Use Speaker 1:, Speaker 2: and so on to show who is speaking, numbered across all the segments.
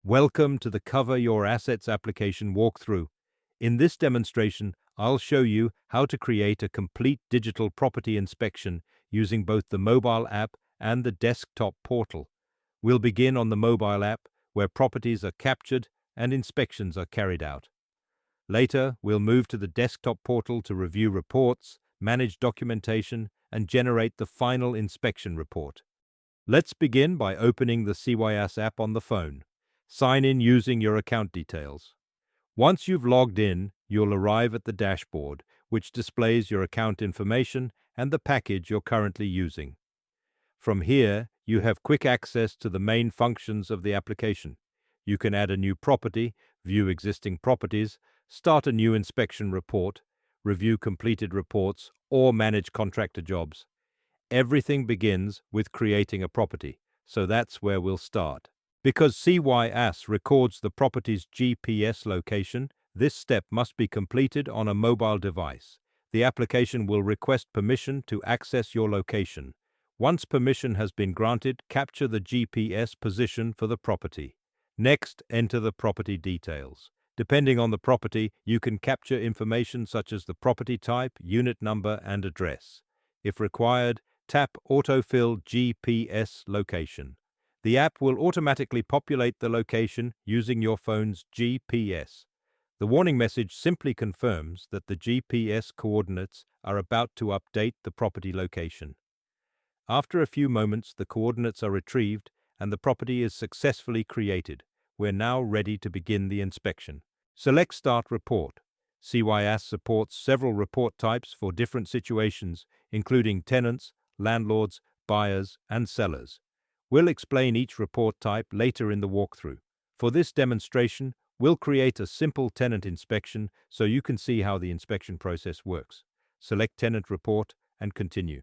Speaker 1: Welcome to the Cover Your Assets application walkthrough. In this demonstration, I'll show you how to create a complete digital property inspection using both the mobile app and the desktop portal. We'll begin on the mobile app, where properties are captured and inspections are carried out. Later, we'll move to the desktop portal to review reports, manage documentation, and generate the final inspection report. Let's begin by opening the CYAss app on the phone. Sign in using your account details. Once you've logged in, you'll arrive at the dashboard, which displays your account information and the package you're currently using. From here, you have quick access to the main functions of the application. You can add a new property, view existing properties, start a new inspection report, review completed reports, or manage contractor jobs. Everything begins with creating a property, so that's where we'll start. Because CYAss records the property's GPS location, this step must be completed on a mobile device. The application will request permission to access your location. Once permission has been granted, capture the GPS position for the property. Next, enter the property details. Depending on the property, you can capture information such as the property type, unit number, and address. If required, tap Autofill GPS Location. The app will automatically populate the location using your phone's GPS. The warning message simply confirms that the GPS coordinates are about to update the property location. After a few moments, the coordinates are retrieved and the property is successfully created. We're now ready to begin the inspection. Select Start Report. CYAss supports several report types for different situations, including tenants, landlords, buyers, and sellers. We'll explain each report type later in the walkthrough. For this demonstration, we'll create a simple tenant inspection so you can see how the inspection process works. Select Tenant Report and continue.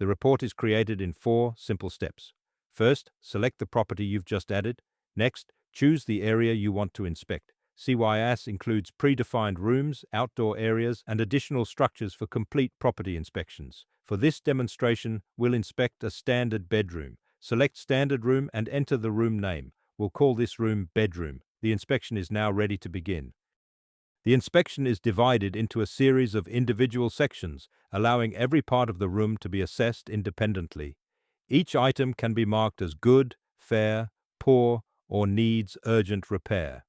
Speaker 1: The report is created in 4 simple steps. First, select the property you've just added. Next, choose the area you want to inspect. CYAss includes predefined rooms, outdoor areas, and additional structures for complete property inspections. For this demonstration, we'll inspect a standard bedroom. Select Standard Room and enter the room name. We'll call this room Bedroom. The inspection is now ready to begin. The inspection is divided into a series of individual sections, allowing every part of the room to be assessed independently. Each item can be marked as good, fair, poor, or needs urgent repair.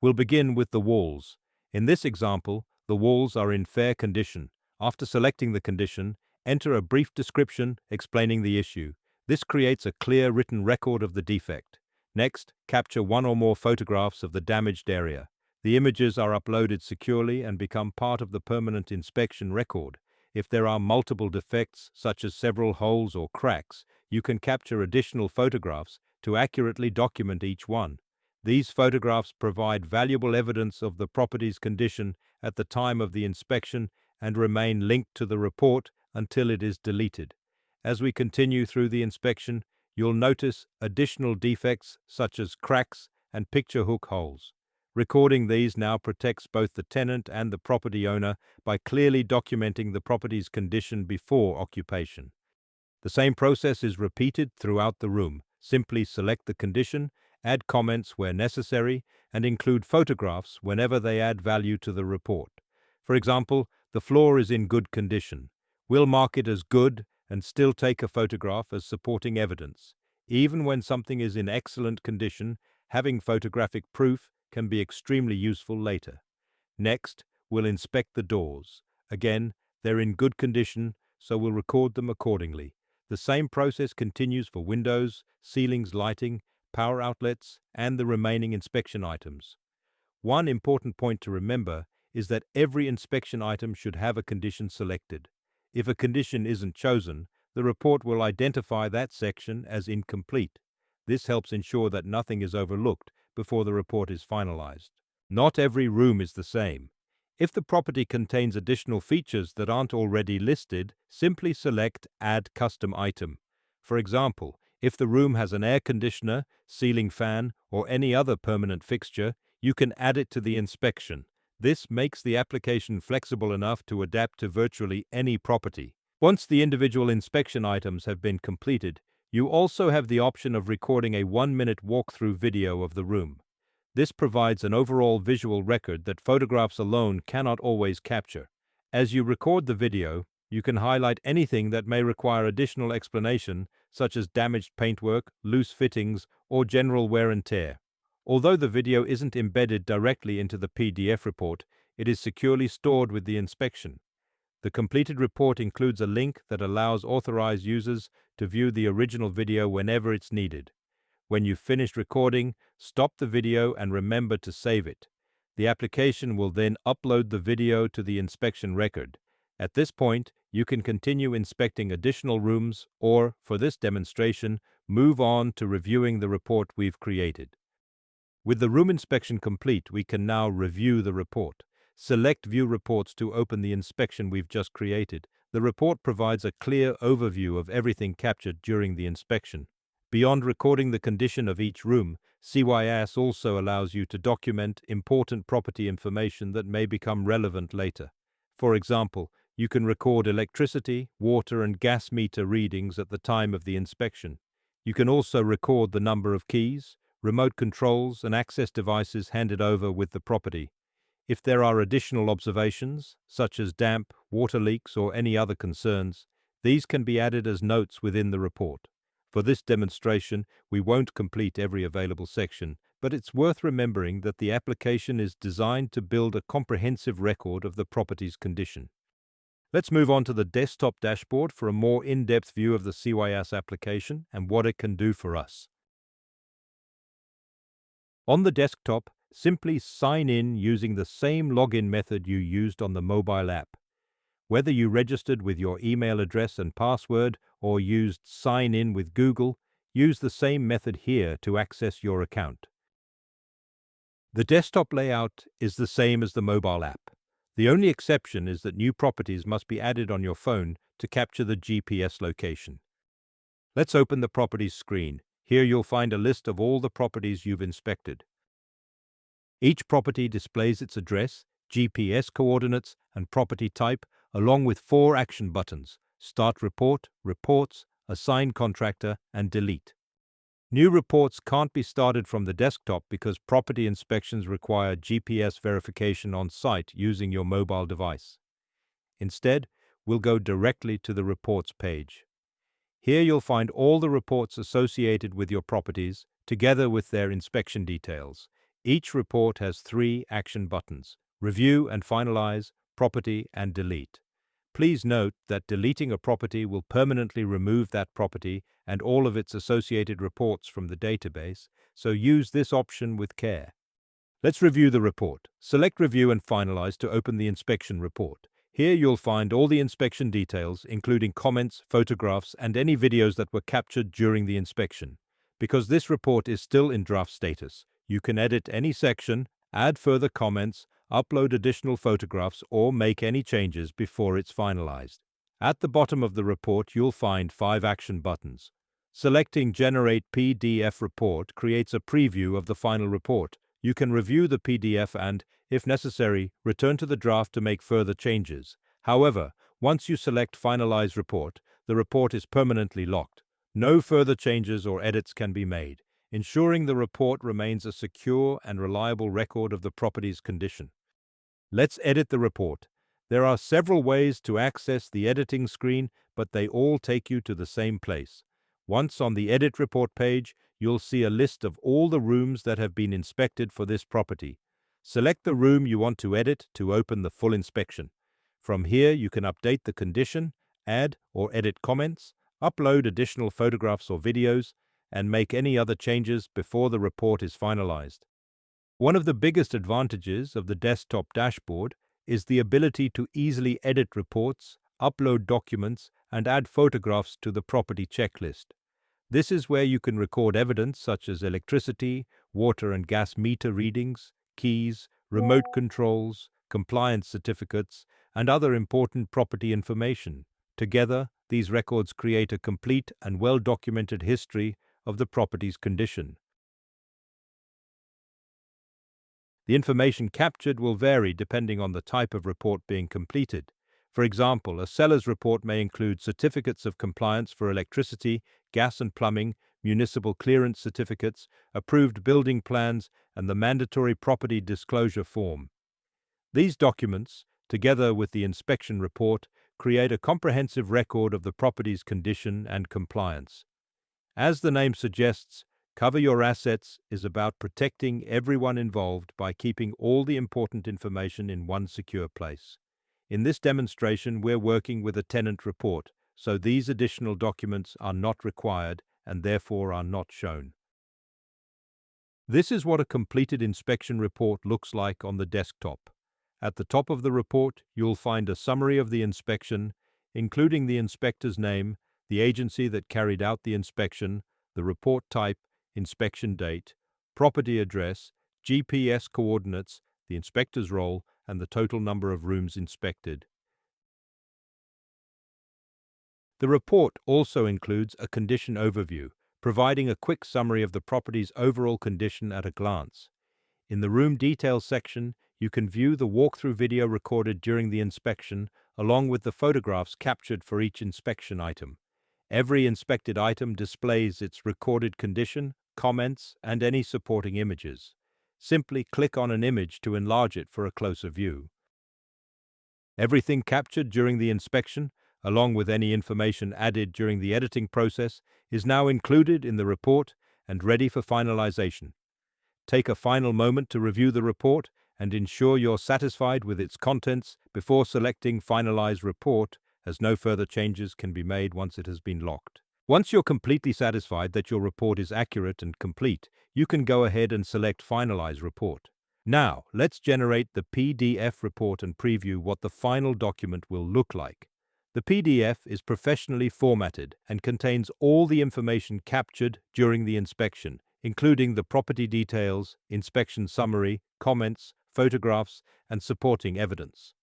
Speaker 1: We'll begin with the walls. In this example, the walls are in fair condition. After selecting the condition, enter a brief description explaining the issue. This creates a clear written record of the defect. Next, capture 1 or more photographs of the damaged area. The images are uploaded securely and become part of the permanent inspection record. If there are multiple defects, such as several holes or cracks, you can capture additional photographs to accurately document each one. These photographs provide valuable evidence of the property's condition at the time of the inspection and remain linked to the report until it is deleted. As we continue through the inspection, you'll notice additional defects such as cracks and picture hook holes. Recording these now protects both the tenant and the property owner by clearly documenting the property's condition before occupation. The same process is repeated throughout the room. Simply select the condition, add comments where necessary, and include photographs whenever they add value to the report. For example, the floor is in good condition. We'll mark it as good and still take a photograph as supporting evidence. Even when something is in excellent condition, having photographic proof can be extremely useful later. Next, we'll inspect the doors. Again, they're in good condition, so we'll record them accordingly. The same process continues for windows, ceilings, lighting, power outlets, and the remaining inspection items. One important point to remember is that every inspection item should have a condition selected. If a condition isn't chosen, the report will identify that section as incomplete. This helps ensure that nothing is overlooked before the report is finalized. Not every room is the same. If the property contains additional features that aren't already listed, simply select Add Custom Item. For example, if the room has an air conditioner, ceiling fan, or any other permanent fixture, you can add it to the inspection. This makes the application flexible enough to adapt to virtually any property. Once the individual inspection items have been completed, you also have the option of recording a 1-minute walkthrough video of the room. This provides an overall visual record that photographs alone cannot always capture. As you record the video, you can highlight anything that may require additional explanation, such as damaged paintwork, loose fittings, or general wear and tear. Although the video isn't embedded directly into the PDF report, it is securely stored with the inspection. The completed report includes a link that allows authorized users to view the original video whenever it's needed. When you've finished recording, stop the video and remember to save it. The application will then upload the video to the inspection record. At this point, you can continue inspecting additional rooms or, for this demonstration, move on to reviewing the report we've created. With the room inspection complete, we can now review the report. Select View Reports to open the inspection we've just created. The report provides a clear overview of everything captured during the inspection. Beyond recording the condition of each room, CYAss also allows you to document important property information that may become relevant later. For example, you can record electricity, water, and gas meter readings at the time of the inspection. You can also record the number of keys, remote controls, and access devices handed over with the property. If there are additional observations, such as damp, water leaks, or any other concerns, these can be added as notes within the report. For this demonstration, we won't complete every available section, but it's worth remembering that the application is designed to build a comprehensive record of the property's condition. Let's move on to the desktop dashboard for a more in-depth view of the CYAss application and what it can do for us. On the desktop, simply sign in using the same login method you used on the mobile app. Whether you registered with your email address and password or used Sign In with Google, use the same method here to access your account. The desktop layout is the same as the mobile app. The only exception is that new properties must be added on your phone to capture the GPS location. Let's open the Properties screen. Here you'll find a list of all the properties you've inspected. Each property displays its address, GPS coordinates, and property type, along with 4 action buttons: Start Report, Reports, Assign Contractor, and Delete. New reports can't be started from the desktop because property inspections require GPS verification on site using your mobile device. Instead, we'll go directly to the Reports page. Here you'll find all the reports associated with your properties, together with their inspection details. Each report has 3 action buttons: Review and Finalize, Property, and Delete. Please note that deleting a property will permanently remove that property and all of its associated reports from the database, so use this option with care. Let's review the report. Select Review and Finalize to open the inspection report. Here you'll find all the inspection details, including comments, photographs, and any videos that were captured during the inspection. Because this report is still in draft status, you can edit any section, add further comments, upload additional photographs, or make any changes before it's finalized. At the bottom of the report, you'll find 5 action buttons. Selecting Generate PDF Report creates a preview of the final report. You can review the PDF and, if necessary, return to the draft to make further changes. However, once you select Finalize Report, the report is permanently locked. No further changes or edits can be made, ensuring the report remains a secure and reliable record of the property's condition. Let's edit the report. There are several ways to access the editing screen, but they all take you to the same place. Once on the Edit Report page, you'll see a list of all the rooms that have been inspected for this property. Select the room you want to edit to open the full inspection. From here, you can update the condition, add or edit comments, upload additional photographs or videos, and make any other changes before the report is finalized. One of the biggest advantages of the desktop dashboard is the ability to easily edit reports, upload documents, and add photographs to the property checklist. This is where you can record evidence such as electricity, water and gas meter readings, keys, remote controls, compliance certificates, and other important property information. Together, these records create a complete and well-documented history of the property's condition. The information captured will vary depending on the type of report being completed. For example, a seller's report may include certificates of compliance for electricity, gas and plumbing, municipal clearance certificates, approved building plans, and the mandatory property disclosure form. These documents, together with the inspection report, create a comprehensive record of the property's condition and compliance. As the name suggests, Cover Your Assets is about protecting everyone involved by keeping all the important information in one secure place. In this demonstration, we're working with a tenant report, so these additional documents are not required and therefore are not shown. This is what a completed inspection report looks like on the desktop. At the top of the report, you'll find a summary of the inspection, including the inspector's name, the agency that carried out the inspection, the report type, inspection date, property address, GPS coordinates, the inspector's role, and the total number of rooms inspected. The report also includes a condition overview, providing a quick summary of the property's overall condition at a glance. In the room details section, you can view the walkthrough video recorded during the inspection, along with the photographs captured for each inspection item. Every inspected item displays its recorded condition, comments, and any supporting images. Simply click on an image to enlarge it for a closer view. Everything captured during the inspection, along with any information added during the editing process, is now included in the report and ready for finalization. Take a final moment to review the report and ensure you're satisfied with its contents before selecting Finalize Report, as no further changes can be made once it has been locked. Once you're completely satisfied that your report is accurate and complete, you can go ahead and select Finalize Report. Now, let's generate the PDF report and preview what the final document will look like. The PDF is professionally formatted and contains all the information captured during the inspection, including the property details, inspection summary, comments, photographs, and supporting evidence.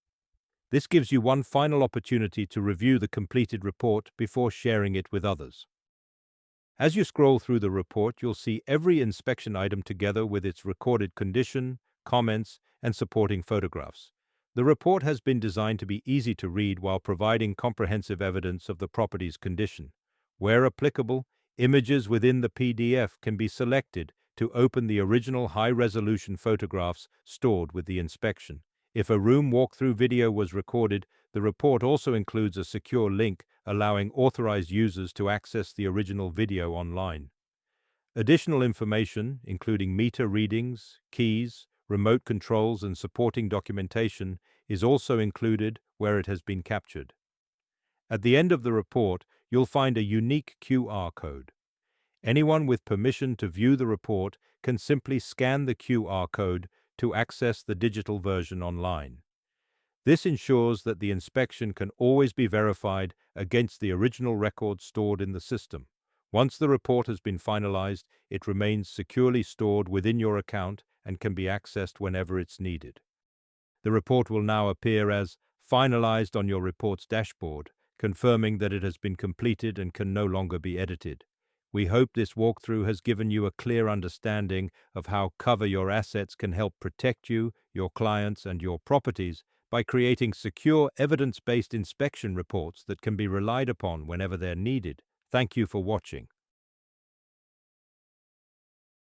Speaker 1: This gives you one final opportunity to review the completed report before sharing it with others. As you scroll through the report, you'll see every inspection item together with its recorded condition, comments, and supporting photographs. The report has been designed to be easy to read while providing comprehensive evidence of the property's condition. Where applicable, images within the PDF can be selected to open the original high-resolution photographs stored with the inspection. If a room walkthrough video was recorded, the report also includes a secure link allowing authorized users to access the original video online. Additional information, including meter readings, keys, remote controls, and supporting documentation, is also included where it has been captured. At the end of the report, you'll find a unique QR code. Anyone with permission to view the report can simply scan the QR code to access the digital version online. This ensures that the inspection can always be verified against the original record stored in the system. Once the report has been finalized, it remains securely stored within your account and can be accessed whenever it's needed. The report will now appear as finalized on your report's dashboard, confirming that it has been completed and can no longer be edited. We hope this walkthrough has given you a clear understanding of how Cover Your Assets can help protect you, your clients, and your properties by creating secure, evidence-based inspection reports that can be relied upon whenever they're needed. Thank you for watching.